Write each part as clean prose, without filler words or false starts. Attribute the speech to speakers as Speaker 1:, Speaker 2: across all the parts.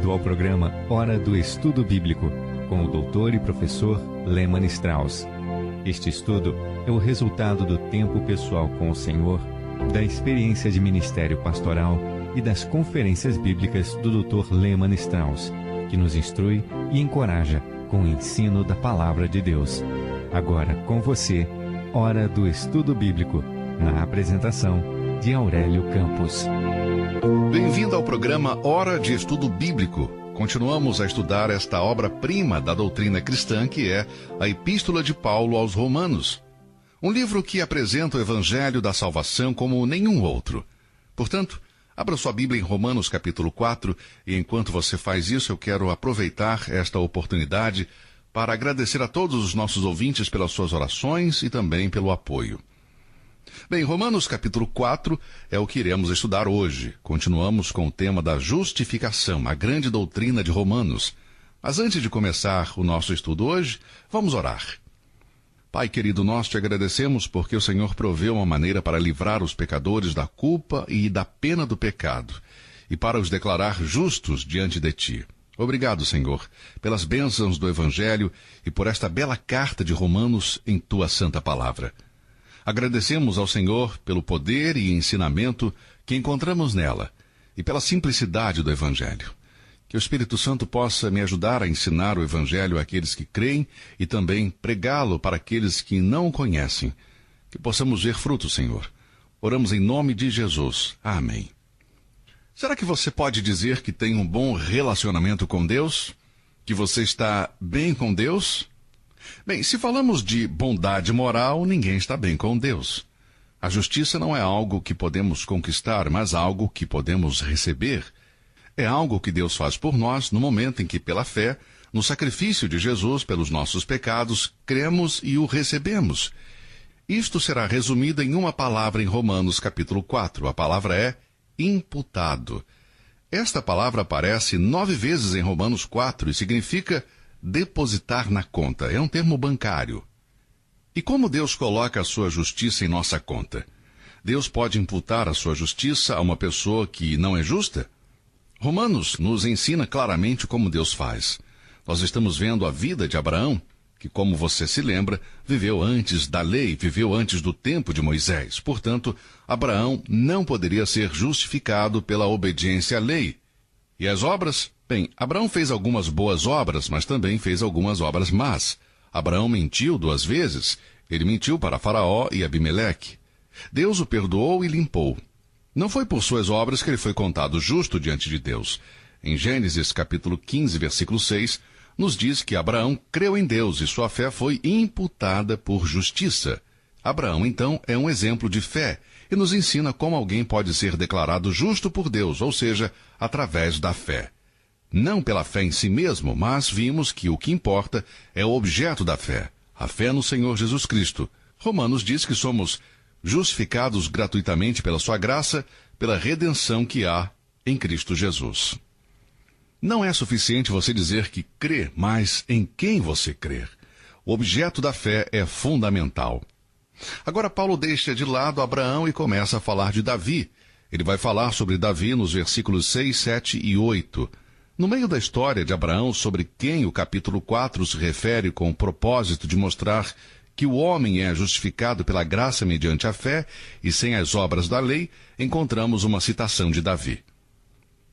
Speaker 1: Bem-vindo ao programa Hora do Estudo Bíblico, com o doutor e professor Lehmann Strauss. Este estudo é o resultado do tempo pessoal com o Senhor, da experiência de ministério pastoral e das conferências bíblicas do Dr. Lehmann Strauss, que nos instrui e encoraja com o ensino da Palavra de Deus. Agora com você, Hora do Estudo Bíblico, na apresentação de Aurélio Campos.
Speaker 2: Bem-vindo ao programa Hora de Estudo Bíblico. Continuamos a estudar esta obra-prima da doutrina cristã, que é a Epístola de Paulo aos Romanos. Um livro que apresenta o Evangelho da Salvação como nenhum outro. Portanto, abra sua Bíblia em Romanos capítulo 4, e enquanto você faz isso, eu quero aproveitar esta oportunidade para agradecer a todos os nossos ouvintes pelas suas orações e também pelo apoio. Bem, Romanos capítulo 4 é o que iremos estudar hoje. Continuamos com o tema da justificação, a grande doutrina de Romanos. Mas antes de começar o nosso estudo hoje, vamos orar. Pai querido, nós te agradecemos porque o Senhor proveu uma maneira para livrar os pecadores da culpa e da pena do pecado, e para os declarar justos diante de ti. Obrigado, Senhor, pelas bênçãos do Evangelho e por esta bela carta de Romanos em tua santa palavra. Agradecemos ao Senhor pelo poder e ensinamento que encontramos nela e pela simplicidade do Evangelho. Que o Espírito Santo possa me ajudar a ensinar o Evangelho àqueles que creem e também pregá-lo para aqueles que não o conhecem. Que possamos ver frutos, Senhor. Oramos em nome de Jesus. Amém. Será que você pode dizer que tem um bom relacionamento com Deus? Que você está bem com Deus? Bem, se falamos de bondade moral, ninguém está bem com Deus. A justiça não é algo que podemos conquistar, mas algo que podemos receber. É algo que Deus faz por nós no momento em que, pela fé, no sacrifício de Jesus pelos nossos pecados, cremos e o recebemos. Isto será resumido em uma palavra em Romanos capítulo 4. A palavra é imputado. Esta palavra aparece 9 vezes em Romanos 4 e significa depositar na conta. É um termo bancário. E como Deus coloca a sua justiça em nossa conta? Deus pode imputar a sua justiça a uma pessoa que não é justa? Romanos nos ensina claramente como Deus faz. Nós estamos vendo a vida de Abraão, que, como você se lembra, viveu antes da lei, viveu antes do tempo de Moisés. Portanto, Abraão não poderia ser justificado pela obediência à lei. E as obras? Bem, Abraão fez algumas boas obras, mas também fez algumas obras más. Abraão mentiu 2 vezes. Ele mentiu para Faraó e Abimeleque. Deus o perdoou e limpou. Não foi por suas obras que ele foi contado justo diante de Deus. Em Gênesis capítulo 15, versículo 6, nos diz que Abraão creu em Deus e sua fé foi imputada por justiça. Abraão, então, é um exemplo de fé e nos ensina como alguém pode ser declarado justo por Deus, ou seja, através da fé. Não pela fé em si mesmo, mas vimos que o que importa é o objeto da fé, a fé no Senhor Jesus Cristo. Romanos diz que somos justificados gratuitamente pela sua graça, pela redenção que há em Cristo Jesus. Não é suficiente você dizer que crê, mas em quem você crê. O objeto da fé é fundamental. Agora Paulo deixa de lado Abraão e começa a falar de Davi. Ele vai falar sobre Davi nos versículos 6, 7 e 8. No meio da história de Abraão, sobre quem o capítulo 4 se refere com o propósito de mostrar que o homem é justificado pela graça mediante a fé e sem as obras da lei, encontramos uma citação de Davi.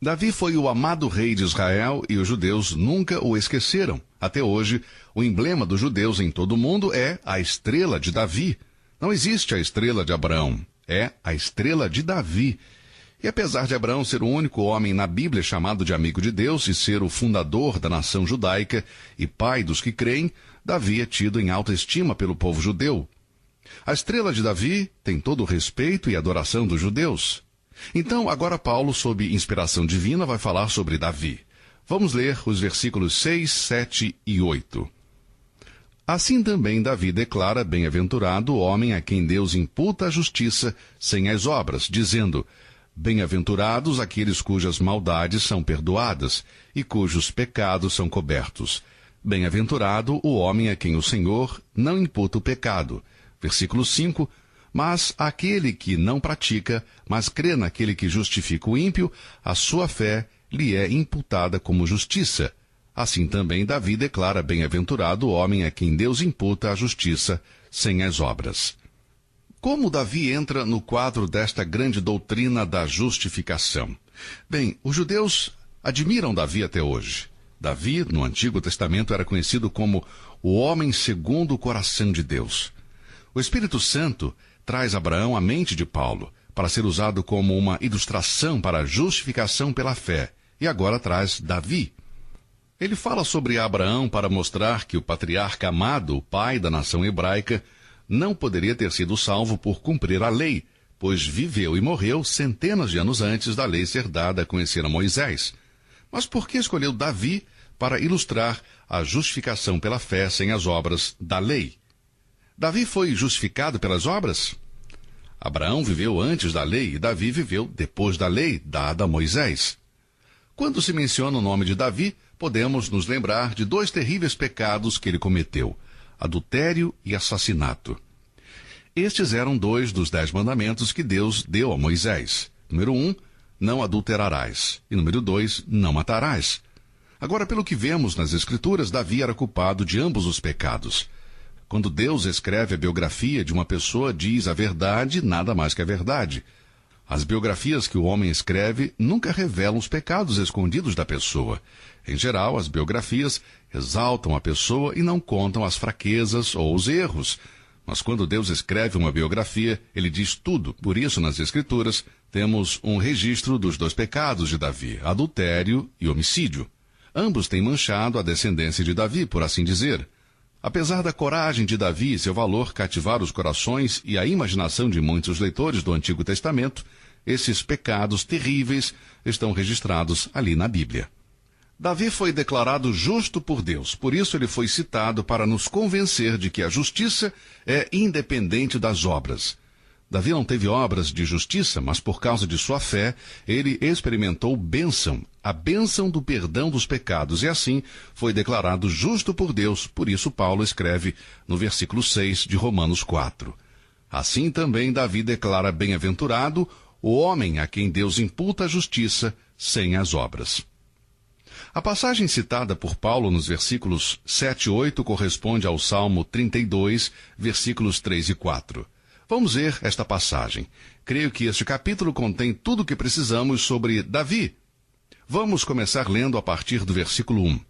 Speaker 2: Davi foi o amado rei de Israel e os judeus nunca o esqueceram. Até hoje, o emblema dos judeus em todo o mundo é a estrela de Davi. Não existe a estrela de Abraão, é a estrela de Davi. E apesar de Abraão ser o único homem na Bíblia chamado de amigo de Deus e ser o fundador da nação judaica e pai dos que creem, Davi é tido em alta estima pelo povo judeu. A estrela de Davi tem todo o respeito e adoração dos judeus. Então, agora Paulo, sob inspiração divina, vai falar sobre Davi. Vamos ler os versículos 6, 7 e 8. Assim também Davi declara bem-aventurado o homem a quem Deus imputa a justiça sem as obras, dizendo: bem-aventurados aqueles cujas maldades são perdoadas e cujos pecados são cobertos. Bem-aventurado o homem a quem o Senhor não imputa o pecado. Versículo 5. Mas aquele que não pratica, mas crê naquele que justifica o ímpio, a sua fé lhe é imputada como justiça. Assim também Davi declara bem-aventurado o homem a quem Deus imputa a justiça sem as obras. Como Davi entra no quadro desta grande doutrina da justificação? Bem, os judeus admiram Davi até hoje. Davi, no Antigo Testamento, era conhecido como o homem segundo o coração de Deus. O Espírito Santo traz Abraão à mente de Paulo, para ser usado como uma ilustração para a justificação pela fé, e agora traz Davi. Ele fala sobre Abraão para mostrar que o patriarca amado, o pai da nação hebraica, não poderia ter sido salvo por cumprir a lei, pois viveu e morreu centenas de anos antes da lei ser dada a conhecer a Moisés. Mas por que escolheu Davi para ilustrar a justificação pela fé sem as obras da lei? Davi foi justificado pelas obras? Abraão viveu antes da lei e Davi viveu depois da lei dada a Moisés. Quando se menciona o nome de Davi, podemos nos lembrar de 2 terríveis pecados que ele cometeu: adultério e assassinato. Estes eram 2 dos 10 mandamentos que Deus deu a Moisés. Número 1, não adulterarás. E número 2, não matarás. Agora, pelo que vemos nas Escrituras, Davi era culpado de ambos os pecados. Quando Deus escreve a biografia de uma pessoa, diz a verdade, nada mais que a verdade. As biografias que o homem escreve nunca revelam os pecados escondidos da pessoa. Em geral, as biografias exaltam a pessoa e não contam as fraquezas ou os erros. Mas quando Deus escreve uma biografia, ele diz tudo. Por isso, nas Escrituras, temos um registro dos 2 pecados de Davi, adultério e homicídio. Ambos têm manchado a descendência de Davi, por assim dizer. Apesar da coragem de Davi e seu valor cativar os corações e a imaginação de muitos leitores do Antigo Testamento, esses pecados terríveis estão registrados ali na Bíblia. Davi foi declarado justo por Deus, por isso ele foi citado para nos convencer de que a justiça é independente das obras. Davi não teve obras de justiça, mas por causa de sua fé, ele experimentou bênção, a bênção do perdão dos pecados, e assim foi declarado justo por Deus. Por isso Paulo escreve no versículo 6 de Romanos 4. Assim também Davi declara bem-aventurado o homem a quem Deus imputa a justiça sem as obras. A passagem citada por Paulo nos versículos 7 e 8 corresponde ao Salmo 32, versículos 3 e 4. Vamos ver esta passagem. Creio que este capítulo contém tudo o que precisamos sobre Davi. Vamos começar lendo a partir do versículo 1.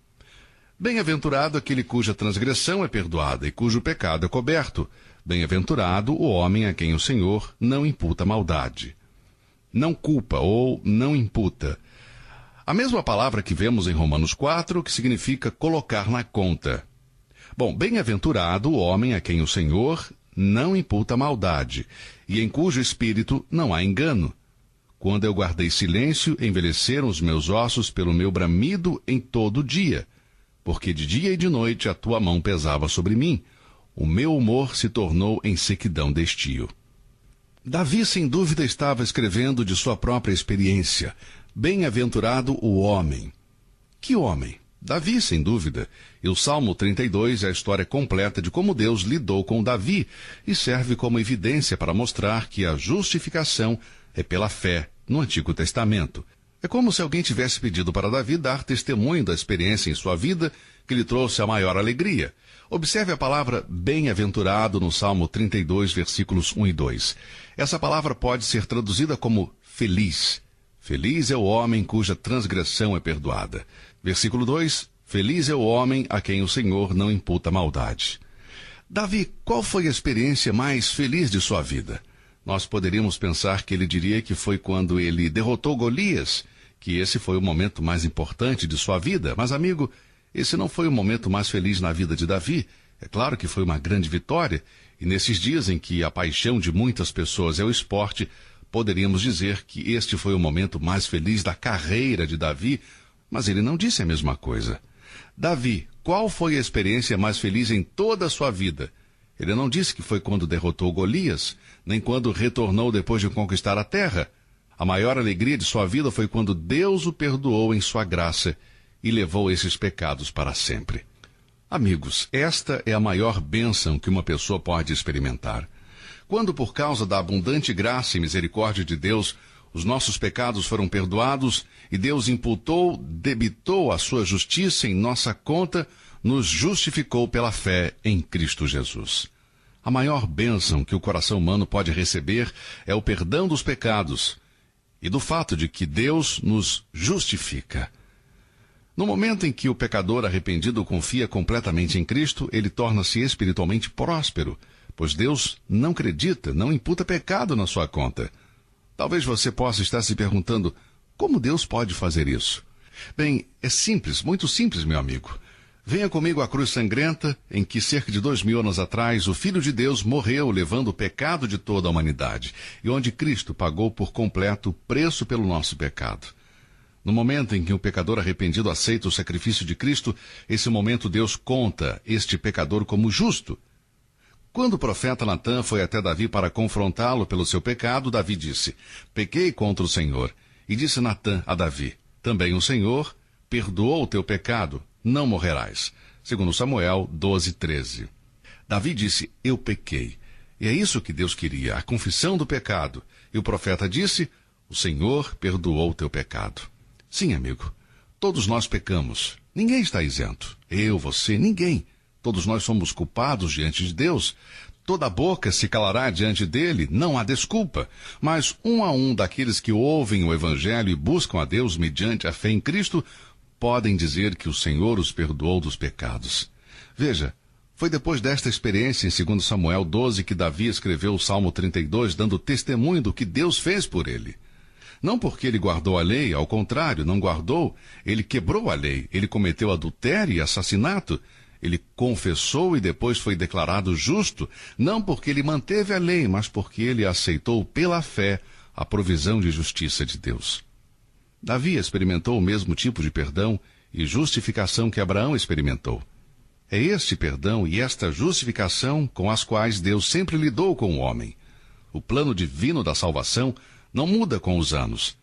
Speaker 2: Bem-aventurado aquele cuja transgressão é perdoada e cujo pecado é coberto. Bem-aventurado o homem a quem o Senhor não imputa maldade. Não culpa ou não imputa. A mesma palavra que vemos em Romanos 4, que significa colocar na conta. Bom, bem-aventurado o homem a quem o Senhor não imputa maldade, e em cujo espírito não há engano. Quando eu guardei silêncio, envelheceram os meus ossos pelo meu bramido em todo o dia, porque de dia e de noite a tua mão pesava sobre mim. O meu humor se tornou em sequidão de estio. Davi, sem dúvida, estava escrevendo de sua própria experiência. Bem-aventurado o homem. Que homem? Davi, sem dúvida. E o Salmo 32 é a história completa de como Deus lidou com Davi e serve como evidência para mostrar que a justificação é pela fé no Antigo Testamento. É como se alguém tivesse pedido para Davi dar testemunho da experiência em sua vida que lhe trouxe a maior alegria. Observe a palavra bem-aventurado no Salmo 32, versículos 1 e 2. Essa palavra pode ser traduzida como feliz. Feliz é o homem cuja transgressão é perdoada. Versículo 2, feliz é o homem a quem o Senhor não imputa maldade. Davi, qual foi a experiência mais feliz de sua vida? Nós poderíamos pensar que ele diria que foi quando ele derrotou Golias, que esse foi o momento mais importante de sua vida. Mas, amigo, esse não foi o momento mais feliz na vida de Davi. É claro que foi uma grande vitória, e nesses dias em que a paixão de muitas pessoas é o esporte, poderíamos dizer que este foi o momento mais feliz da carreira de Davi, mas ele não disse a mesma coisa. Davi, qual foi a experiência mais feliz em toda a sua vida? Ele não disse que foi quando derrotou Golias, nem quando retornou depois de conquistar a terra. A maior alegria de sua vida foi quando Deus o perdoou em sua graça e levou esses pecados para sempre. Amigos, esta é a maior bênção que uma pessoa pode experimentar. Quando, por causa da abundante graça e misericórdia de Deus, Os nossos pecados foram perdoados e Deus debitou a sua justiça em nossa conta, nos justificou pela fé em Cristo Jesus. A maior bênção que o coração humano pode receber é o perdão dos pecados e do fato de que Deus nos justifica. No momento em que o pecador arrependido confia completamente em Cristo, ele torna-se espiritualmente próspero, pois Deus não acredita, não imputa pecado na sua conta. Talvez você possa estar se perguntando, como Deus pode fazer isso? Bem, é simples, muito simples, meu amigo. Venha comigo à cruz sangrenta, em que cerca de 2000 anos atrás, o Filho de Deus morreu levando o pecado de toda a humanidade, e onde Cristo pagou por completo o preço pelo nosso pecado. No momento em que o pecador arrependido aceita o sacrifício de Cristo, esse momento Deus conta este pecador como justo. Quando o profeta Natã foi até Davi para confrontá-lo pelo seu pecado, Davi disse, pequei contra o Senhor. E disse Natã a Davi, também o Senhor perdoou o teu pecado, não morrerás. Segundo Samuel 12:13. Davi disse, eu pequei. E é isso que Deus queria, a confissão do pecado. E o profeta disse, o Senhor perdoou o teu pecado. Sim, amigo, todos nós pecamos. Ninguém está isento. Eu, você, ninguém. Todos nós somos culpados diante de Deus. Toda boca se calará diante dele, não há desculpa. Mas um a um daqueles que ouvem o Evangelho e buscam a Deus mediante a fé em Cristo, podem dizer que o Senhor os perdoou dos pecados. Veja, foi depois desta experiência em 2 Samuel 12 que Davi escreveu o Salmo 32, dando testemunho do que Deus fez por ele. Não porque ele guardou a lei, ao contrário, não guardou, ele quebrou a lei, ele cometeu adultério e assassinato, ele confessou e depois foi declarado justo, não porque ele manteve a lei, mas porque ele aceitou pela fé a provisão de justiça de Deus. Davi experimentou o mesmo tipo de perdão e justificação que Abraão experimentou. É este perdão e esta justificação com as quais Deus sempre lidou com o homem. O plano divino da salvação não muda com os anos.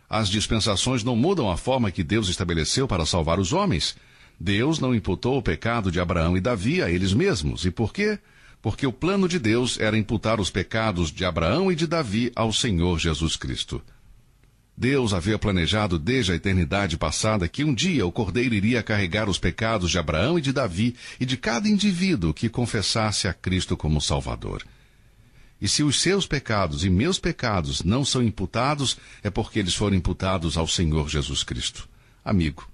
Speaker 2: As dispensações não mudam a forma que Deus estabeleceu para salvar os homens. Deus não imputou o pecado de Abraão e Davi a eles mesmos. E por quê? Porque o plano de Deus era imputar os pecados de Abraão e de Davi ao Senhor Jesus Cristo. Deus havia planejado desde a eternidade passada que um dia o Cordeiro iria carregar os pecados de Abraão e de Davi e de cada indivíduo que confessasse a Cristo como Salvador. E se os seus pecados e meus pecados não são imputados, é porque eles foram imputados ao Senhor Jesus Cristo. Amigo,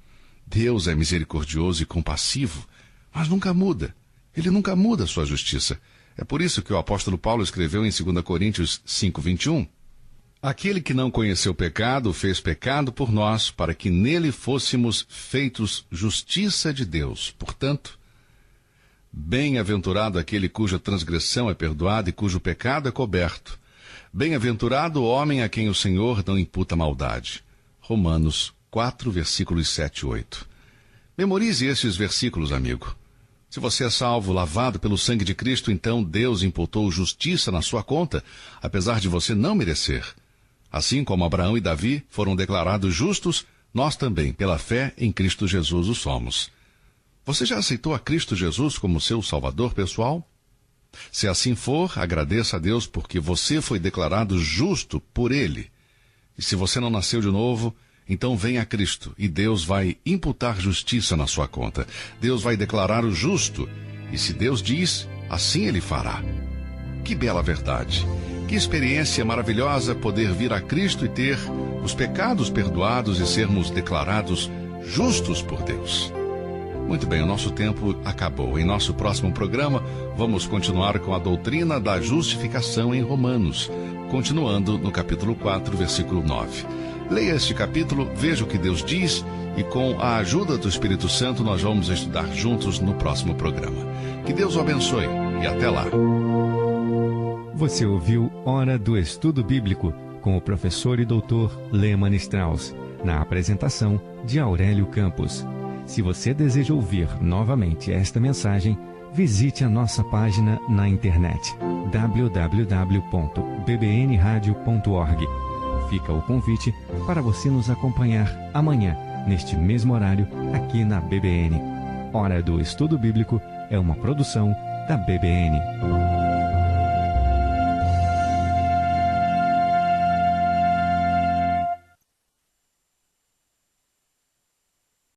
Speaker 2: Deus é misericordioso e compassivo, mas nunca muda. Ele nunca muda a sua justiça. É por isso que o apóstolo Paulo escreveu em 2 Coríntios 5:21. Aquele que não conheceu pecado, fez pecado por nós, para que nele fôssemos feitos justiça de Deus. Portanto, bem-aventurado aquele cuja transgressão é perdoada e cujo pecado é coberto. Bem-aventurado o homem a quem o Senhor não imputa maldade. Romanos 4, versículos 7 e 8. Memorize estes versículos, amigo. Se você é salvo, lavado pelo sangue de Cristo, então Deus imputou justiça na sua conta, apesar de você não merecer. Assim como Abraão e Davi foram declarados justos, nós também, pela fé em Cristo Jesus, o somos. Você já aceitou a Cristo Jesus como seu Salvador pessoal? Se assim for, agradeça a Deus porque você foi declarado justo por Ele. E se você não nasceu de novo, então venha a Cristo e Deus vai imputar justiça na sua conta. Deus vai declarar o justo. E se Deus diz, assim Ele fará. Que bela verdade! Que experiência maravilhosa poder vir a Cristo e ter os pecados perdoados e sermos declarados justos por Deus. Muito bem, o nosso tempo acabou. Em nosso próximo programa, vamos continuar com a doutrina da justificação em Romanos, continuando no capítulo 4, versículo 9. Leia este capítulo, veja o que Deus diz e com a ajuda do Espírito Santo nós vamos estudar juntos no próximo programa. Que Deus o abençoe e até lá.
Speaker 1: Você ouviu Hora do Estudo Bíblico com o professor e doutor Lehmann Strauss, na apresentação de Aurélio Campos. Se você deseja ouvir novamente esta mensagem, visite a nossa página na internet www.bbnradio.org. Fica o convite para você nos acompanhar amanhã, neste mesmo horário, aqui na BBN. Hora do Estudo Bíblico é uma produção da BBN.